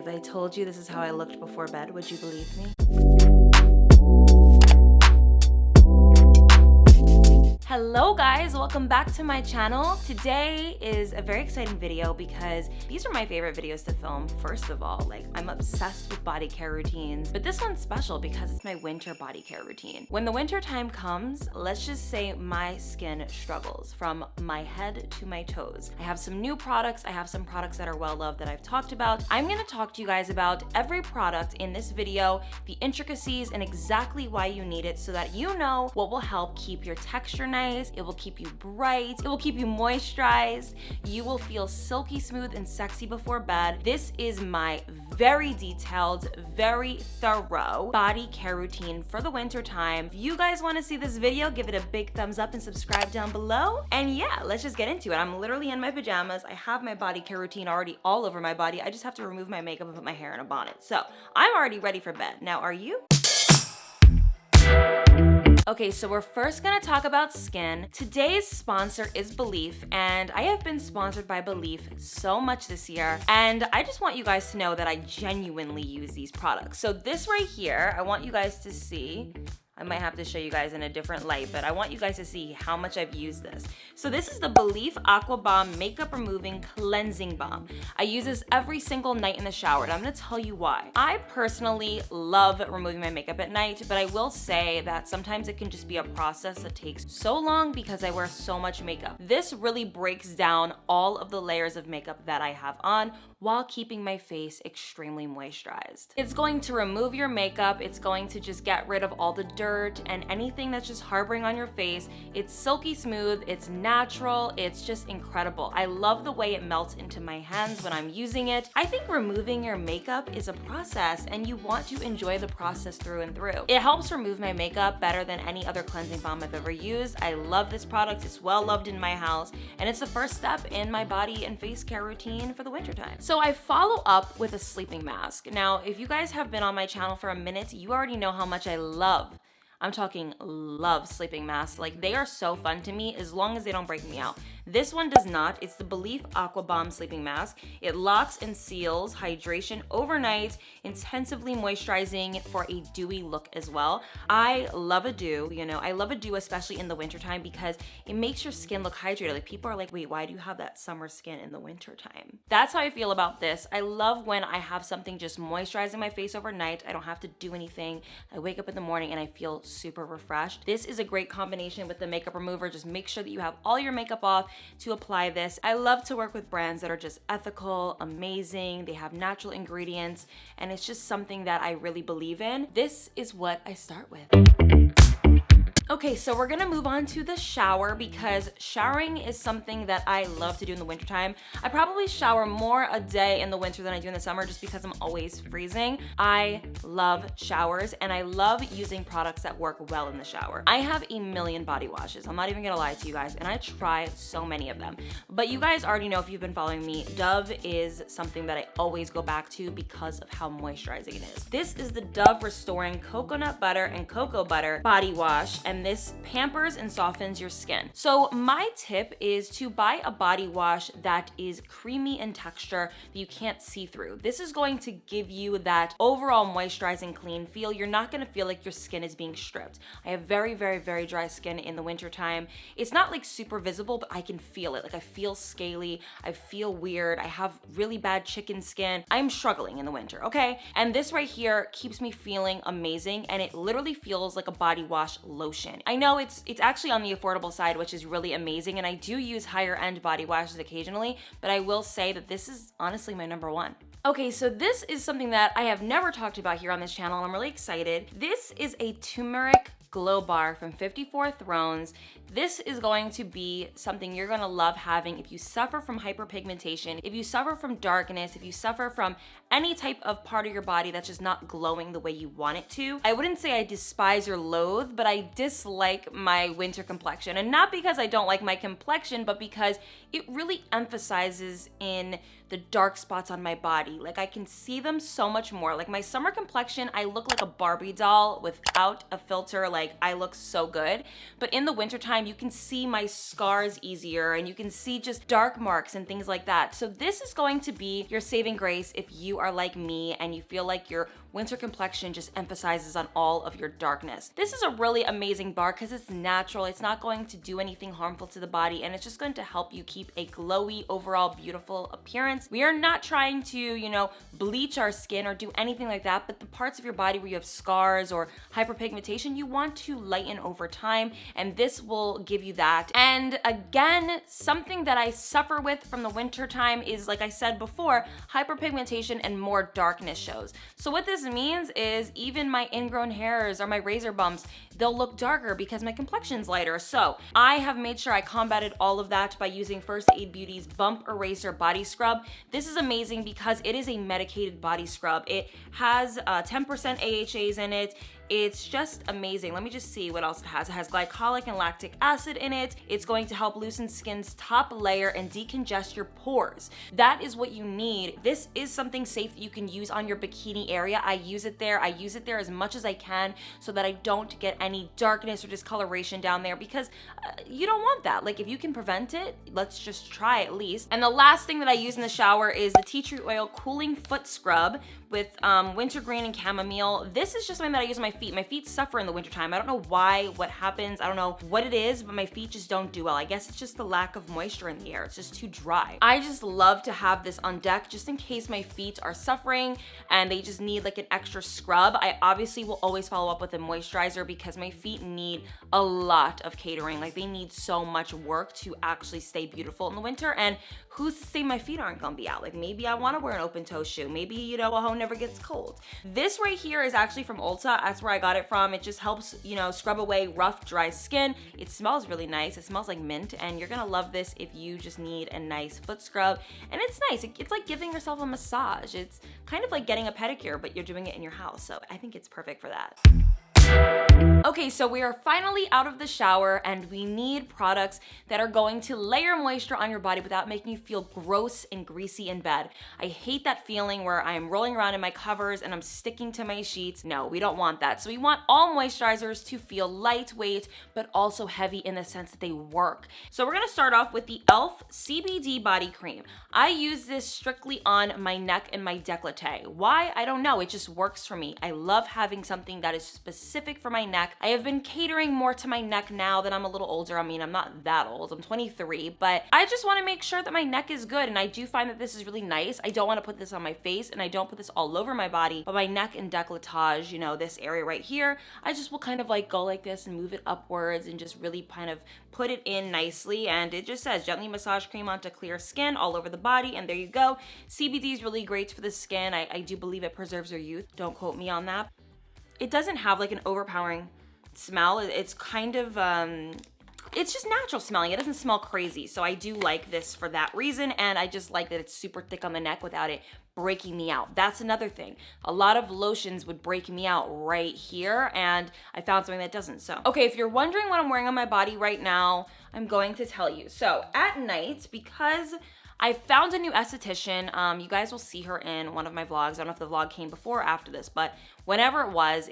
If I told you this is how I looked before bed, would you believe me? Hello guys, welcome back to my channel. Today is a very exciting video because these are my favorite videos to film. First of all, I'm obsessed with body care routines, but this one's special because it's my winter body care routine. When the winter time comes, let's just say my skin struggles from my head to my toes. I have some new products. I have some products that are well loved that I've talked about. I'm gonna talk to you guys about every product in this video, the intricacies, and exactly why you need it so that you know what will help keep your texture nice. It will keep you bright. It will keep you moisturized. You will feel silky smooth and sexy before bed. This is my very detailed, very thorough body care routine for the winter time. If you guys want to see this video, give it a big thumbs up and subscribe down below. And yeah, let's just get into it. I'm literally in my pajamas. I have my body care routine already all over my body. I just have to remove my makeup and put my hair in a bonnet. So I'm already ready for bed. Now, are you? Okay, so we're first gonna talk about skin. Today's sponsor is Belif, and I have been sponsored by Belif so much this year, and I just want you guys to know that I genuinely use these products. So this right here, I want you guys to see. I might have to show you guys in a different light, but I want you guys to see how much I've used this. So this is the Belif Aqua Balm Makeup Removing Cleansing Balm. I use this every single night in the shower, and I'm gonna tell you why. I personally love removing my makeup at night, but I will say that sometimes it can just be a process that takes so long because I wear so much makeup. This really breaks down all of the layers of makeup that I have on while keeping my face extremely moisturized. It's going to remove your makeup. It's going to just get rid of all the dirt and anything that's just harboring on your face. It's silky smooth, it's natural, it's just incredible. I love the way it melts into my hands when I'm using it. I think removing your makeup is a process and you want to enjoy the process through and through. It helps remove my makeup better than any other cleansing balm I've ever used. I love this product, it's well loved in my house, and it's the first step in my body and face care routine for the wintertime. So I follow up with a sleeping mask. Now, if you guys have been on my channel for a minute, you already know how much I love, I'm talking love, sleeping masks. They are so fun to me as long as they don't break me out. This one does not. It's the Belif Aqua Balm Sleeping Mask. It locks and seals hydration overnight, intensively moisturizing for a dewy look as well. I love a dew, I love a dew, especially in the wintertime, because it makes your skin look hydrated. People are like, wait, why do you have that summer skin in the wintertime? That's how I feel about this. I love when I have something just moisturizing my face overnight. I don't have to do anything. I wake up in the morning and I feel super refreshed. This is a great combination with the makeup remover. Just make sure that you have all your makeup off to apply this. I love to work with brands that are just ethical, amazing, they have natural ingredients, and it's just something that I really believe in. This is what I start with. Okay, so we're gonna move on to the shower because showering is something that I love to do in the wintertime. I probably shower more a day in the winter than I do in the summer just because I'm always freezing. I love showers and I love using products that work well in the shower. I have a million body washes. I'm not even gonna lie to you guys, and I try so many of them. But you guys already know if you've been following me, Dove is something that I always go back to because of how moisturizing it is. This is the Dove Restoring Coconut Butter and Cocoa Butter Body Wash, and this pampers and softens your skin. So my tip is to buy a body wash that is creamy in texture that you can't see through. This is going to give you that overall moisturizing, clean feel. You're not gonna feel like your skin is being stripped. I have very, very, very dry skin in the wintertime. It's not super visible, but I can feel it. I feel scaly, I feel weird, I have really bad chicken skin. I'm struggling in the winter, okay? And this right here keeps me feeling amazing, and it literally feels like a body wash lotion. I know it's actually on the affordable side, which is really amazing, and I do use higher end body washes occasionally, but I will say that this is honestly my number one. Okay, so this is something that I have never talked about here on this channel, and I'm really excited. This is a turmeric glow bar from 54 Thrones. This is going to be something you're gonna love having if you suffer from hyperpigmentation, if you suffer from darkness, if you suffer from any type of part of your body that's just not glowing the way you want it to. I wouldn't say I despise or loathe, but I dislike my winter complexion. And not because I don't like my complexion, but because it really emphasizes in the the dark spots on my body. Like I can see them so much more. Like my summer complexion, I look like a Barbie doll without a filter. Like I look so good. But in the wintertime, you can see my scars easier and you can see just dark marks and things like that. So this is going to be your saving grace if you are like me and you feel like your winter complexion just emphasizes on all of your darkness. This is a really amazing bar because it's natural. It's not going to do anything harmful to the body, and it's just going to help you keep a glowy, overall beautiful appearance. We are not trying to, you know, bleach our skin or do anything like that, but the parts of your body where you have scars or hyperpigmentation, you want to lighten over time, and this will give you that. And again, something that I suffer with from the winter time is, like I said before, hyperpigmentation and more darkness shows. So what this means is even my ingrown hairs or my razor bumps, they'll look darker because my complexion's lighter. So I have made sure I combated all of that by using First Aid Beauty's Bump Eraser Body Scrub. This is amazing because it is a medicated body scrub. It has 10% AHAs in it. It's just amazing. Let me just see what else it has. It has glycolic and lactic acid in it. It's going to help loosen skin's top layer and decongest your pores. That is what you need. This is something safe that you can use on your bikini area. I use it there. I use it there as much as I can so that I don't get any darkness or discoloration down there because you don't want that. Like if you can prevent it, let's just try at least. And the last thing that I use in the shower is the tea tree oil cooling foot scrub with wintergreen and chamomile. This is just something that I use on my feet. My feet suffer in the wintertime. I don't know why, what happens. I don't know what it is, but my feet just don't do well. I guess it's just the lack of moisture in the air. It's just too dry. I just love to have this on deck just in case my feet are suffering and they just need like an extra scrub. I obviously will always follow up with a moisturizer because my feet need a lot of catering. Like they need so much work to actually stay beautiful in the winter. And who's to say my feet aren't gonna be out? Like maybe I wanna wear an open toe shoe. Maybe, you know, a home never gets cold. This right here is actually from Ulta. That's where I got it from. It just helps, you know, scrub away rough, dry skin. It smells really nice. It smells like mint, and you're gonna love this if you just need a nice foot scrub. And it's nice. It's like giving yourself a massage. It's kind of like getting a pedicure, but you're doing it in your house. So I think it's perfect for that. Okay, so we are finally out of the shower and we need products that are going to layer moisture on your body without making you feel gross and greasy in bed. I hate that feeling where I'm rolling around in my covers and I'm sticking to my sheets. No, we don't want that. So we want all moisturizers to feel lightweight, but also heavy in the sense that they work. So we're gonna start off with the e.l.f. CBD Body Cream. I use this strictly on my neck and my décolleté. Why? I don't know. It just works for me. I love having something that is specific for my neck. I have been catering more to my neck now that I'm a little older. I mean, I'm not that old. I'm 23, but I just want to make sure that my neck is good, and I do find that this is really nice. I don't want to put this on my face, and I don't put this all over my body, but my neck and décolletage, you know, this area right here, I just will kind of like go like this and move it upwards and just really kind of put it in nicely. And it just says gently massage cream onto clear skin all over the body, and there you go. CBD is really great for the skin. I do believe it preserves your youth. Don't quote me on that. It doesn't have like an overpowering smell. It's kind of, it's just natural smelling. It doesn't smell crazy. So I do like this for that reason. And I just like that it's super thick on the neck without it breaking me out. That's another thing. A lot of lotions would break me out right here, and I found something that doesn't. So, okay, if you're wondering what I'm wearing on my body right now, I'm going to tell you. So at night, because I found a new esthetician. You guys will see her in one of my vlogs. I don't know if the vlog came before or after this, but whenever it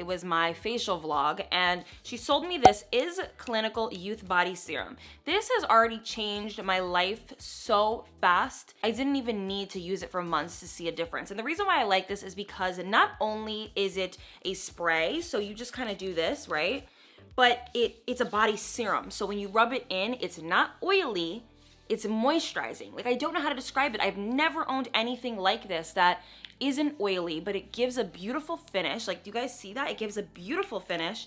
was my facial vlog, and she sold me this Is Clinical Youth Body Serum. This has already changed my life so fast. I didn't even need to use it for months to see a difference. And the reason why I like this is because not only is it a spray, so you just kind of do this, right? But it's a body serum. So when you rub it in, it's not oily, it's moisturizing. Like, I don't know how to describe it. I've never owned anything like this that isn't oily, but it gives a beautiful finish. Like, do you guys see that? It gives a beautiful finish,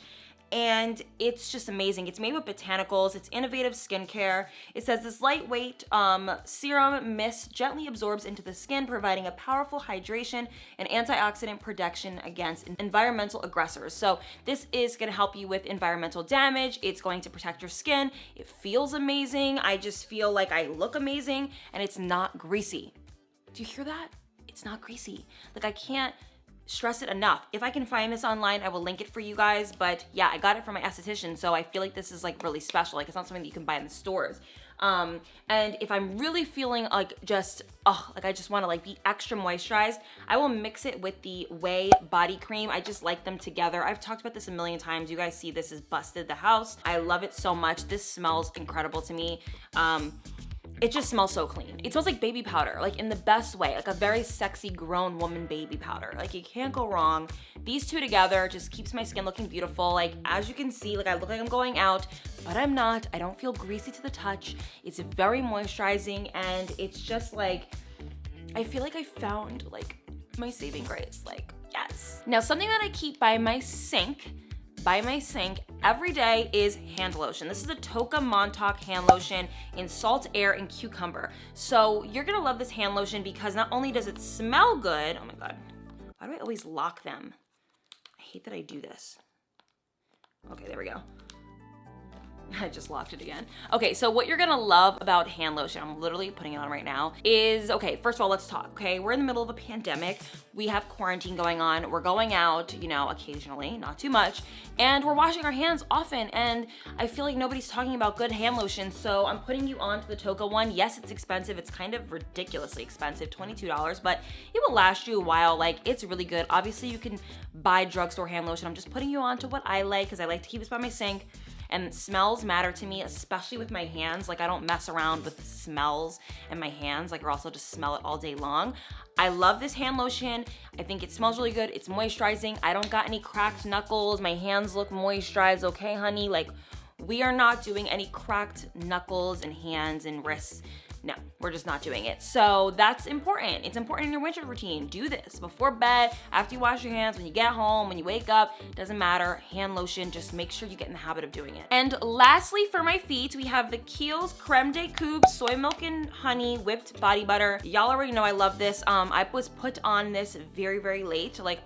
and it's just amazing. It's made with botanicals. It's innovative skincare. It says this lightweight serum mist gently absorbs into the skin, providing a powerful hydration and antioxidant protection against environmental aggressors. So this is gonna help you with environmental damage. It's going to protect your skin. It feels amazing. I just feel like I look amazing, and it's not greasy. Do you hear that? It's not greasy. Like, I can't stress it enough. If I can find this online, I will link it for you guys. But yeah, I got it from my esthetician, so I feel like this is like really special. Like, it's not something that you can buy in the stores. And if I'm really feeling like just, like I just wanna like be extra moisturized, I will mix it with the Ouai body cream. I just like them together. I've talked about this a million times. You guys see this has busted the house. I love it so much. This smells incredible to me. It just smells so clean. It smells like baby powder, like in the best way, like a very sexy grown woman baby powder. Like you can't go wrong. These two together just keeps my skin looking beautiful. Like as you can see, like I look like I'm going out, but I'm not. I don't feel greasy to the touch. It's very moisturizing and it's just like, I feel like I found like my saving grace, like yes. Now something that I keep by my sink every day is hand lotion. This is a Tocca Montauk hand lotion in salt, air, and cucumber. So you're gonna love this hand lotion because not only does it smell good, oh my God, why do I always lock them? I hate that I do this. Okay, there we go. I just locked it again. Okay, so what you're gonna love about hand lotion, I'm literally putting it on right now, is, okay, first of all, let's talk, okay? We're in the middle of a pandemic. We have quarantine going on. We're going out, you know, occasionally, not too much, and we're washing our hands often, and I feel like nobody's talking about good hand lotion, so I'm putting you on to the Tocca one. Yes, it's expensive. It's kind of ridiculously expensive, $22, but it will last you a while. Like, it's really good. Obviously, you can buy drugstore hand lotion. I'm just putting you on to what I like because I like to keep this by my sink. And smells matter to me, especially with my hands. Like I don't mess around with smells in my hands, like or also just smell it all day long. I love this hand lotion. I think it smells really good. It's moisturizing. I don't got any cracked knuckles. My hands look moisturized, okay, honey? Like we are not doing any cracked knuckles and hands and wrists. No, we're just not doing it. So that's important. It's important in your winter routine. Do this before bed, after you wash your hands, when you get home, when you wake up, doesn't matter. Hand lotion, just make sure you get in the habit of doing it. And lastly, for my feet, we have the Keihls Creme de Coupe Soy Milk and Honey Whipped Body Butter. Y'all already know I love this. I was put on this very, very late. Like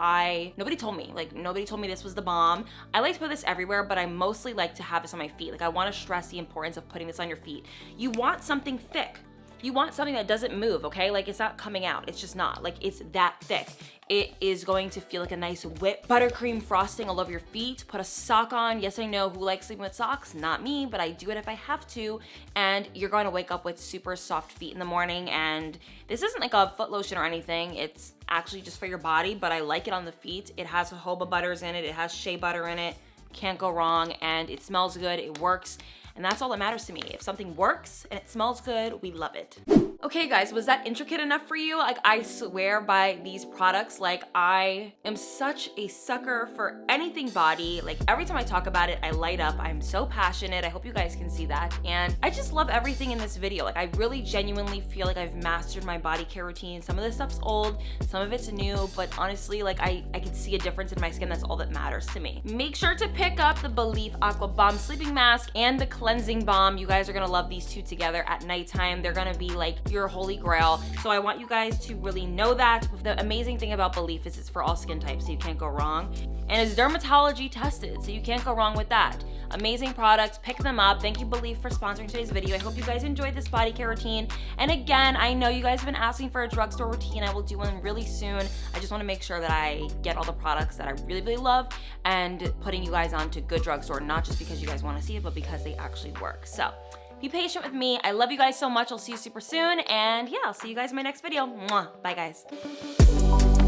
nobody told me this was the bomb. I like to put this everywhere, but I mostly like to have this on my feet. Like I wanna stress the importance of putting this on your feet. You want something thick. You want something that doesn't move, okay? Like it's not coming out, it's just not. Like it's that thick. It is going to feel like a nice whipped buttercream frosting all over your feet. Put a sock on. Yes, I know who likes sleeping with socks, not me, but I do it if I have to. And you're going to wake up with super soft feet in the morning. And this isn't like a foot lotion or anything. It's actually just for your body, but I like it on the feet. It has jojoba butters in it. It has shea butter in it. Can't go wrong. And it smells good, it works. And that's all that matters to me. If something works and it smells good, we love it. Okay guys, was that intricate enough for you? Like I swear by these products, like I am such a sucker for anything body. Like every time I talk about it, I light up. I'm so passionate. I hope you guys can see that. And I just love everything in this video. Like I really genuinely feel like I've mastered my body care routine. Some of this stuff's old, some of it's new, but honestly, like I can see a difference in my skin. That's all that matters to me. Make sure to pick up the belif Aqua Balm Sleeping Mask and the Cleansing Balm. You guys are gonna love these two together at nighttime. They're gonna be like your holy grail. So I want you guys to really know that. The amazing thing about belif is it's for all skin types, so you can't go wrong. And it's dermatology tested, so you can't go wrong with that. Amazing products, pick them up. Thank you, belif, for sponsoring today's video. I hope you guys enjoyed this body care routine. And again, I know you guys have been asking for a drugstore routine. I will do one really soon. I just wanna make sure that I get all the products that I really, really love and putting you guys on to good drugstore, not just because you guys wanna see it, but because they actually work. So be patient with me. I love you guys so much. I'll see you super soon. And yeah, I'll see you guys in my next video. Mwah. Bye guys.